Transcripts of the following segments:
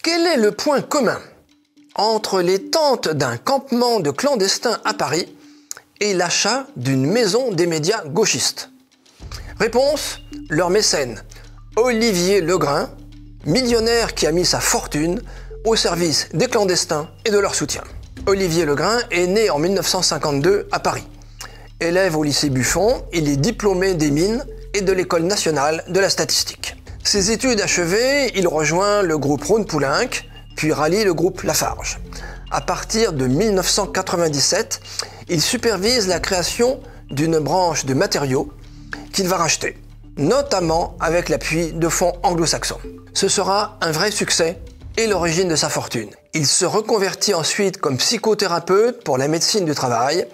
Quel est le point commun entre les tentes d'un campement de clandestins à Paris et l'achat d'une maison des médias gauchistes? Réponse, leur mécène, Olivier Legrain, millionnaire qui a mis sa fortune au service des clandestins et de leur soutien. Olivier Legrain est né en 1952 à Paris. Élève au lycée Buffon, il est diplômé des mines et de l'École nationale de la statistique. Ses études achevées, il rejoint le groupe Rhône-Poulenc, puis rallie le groupe Lafarge. À partir de 1997, il supervise la création d'une branche de matériaux qu'il va racheter, notamment avec l'appui de fonds anglo-saxons. Ce sera un vrai succès et l'origine de sa fortune. Il se reconvertit ensuite comme psychothérapeute pour la médecine du travail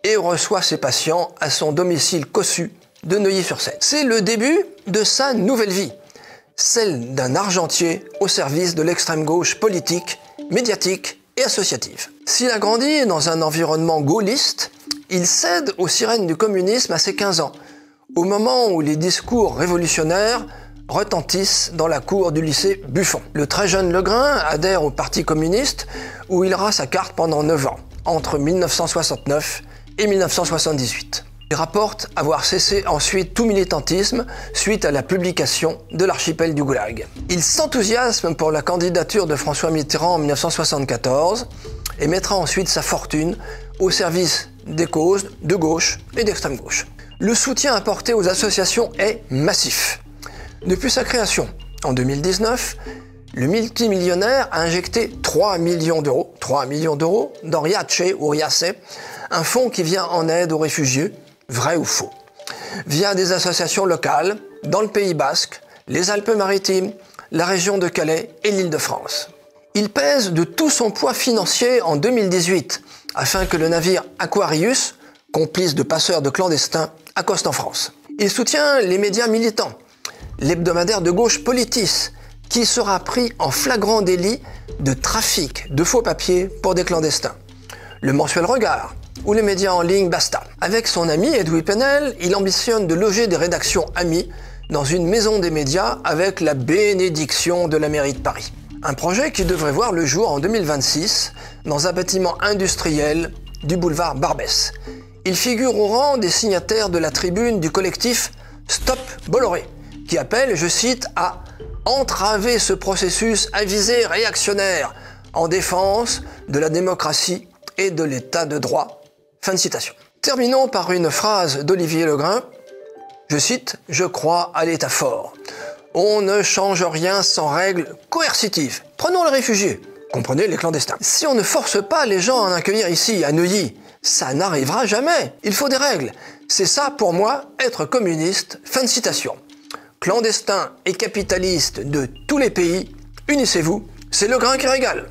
et reçoit ses patients à son domicile cossu de Neuilly-sur-Seine. C'est le début de sa nouvelle vie, celle d'un argentier au service de l'extrême gauche politique, médiatique et associative. S'il a grandi dans un environnement gaulliste, il cède aux sirènes du communisme à ses 15 ans, au moment où les discours révolutionnaires retentissent dans la cour du lycée Buffon. Le très jeune Legrain adhère au Parti communiste où il aura sa carte pendant 9 ans, entre 1969 et 1978. Il rapporte avoir cessé ensuite tout militantisme suite à la publication de l'archipel du Goulag. Il s'enthousiasme pour la candidature de François Mitterrand en 1974 et mettra ensuite sa fortune au service des causes de gauche et d'extrême gauche. Le soutien apporté aux associations est massif. Depuis sa création, en 2019, le multimillionnaire a injecté 3 millions d'euros dans Riace ou Riace, un fonds qui vient en aide aux réfugiés, vrai ou faux, via des associations locales dans le Pays Basque, les Alpes-Maritimes, la région de Calais et l'Île-de-France. Il pèse de tout son poids financier en 2018 afin que le navire Aquarius, complice de passeurs de clandestins, accoste en France. Il soutient les médias militants, l'hebdomadaire de gauche Politis, qui sera pris en flagrant délit de trafic de faux papiers pour des clandestins, le mensuel Regard ou les médias en ligne Basta. Avec son ami Edoui Plenel, il ambitionne de loger des rédactions amies dans une maison des médias avec la bénédiction de la mairie de Paris. Un projet qui devrait voir le jour en 2026 dans un bâtiment industriel du boulevard Barbès. Il figure au rang des signataires de la tribune du collectif Stop Bolloré, qui appelle, je cite, à entraver ce processus à visée réactionnaire en défense de la démocratie et de l'état de droit. Fin de citation. Terminons par une phrase d'Olivier Legrain. Je cite, « Je crois à l'état fort. On ne change rien sans règles coercitives. Prenons les réfugiés. Comprenez les clandestins. Si on ne force pas les gens à en accueillir ici, à Neuilly, ça n'arrivera jamais. Il faut des règles. C'est ça, pour moi, être communiste. » Fin de citation. Clandestins et capitalistes de tous les pays, unissez-vous, c'est Legrain qui régale.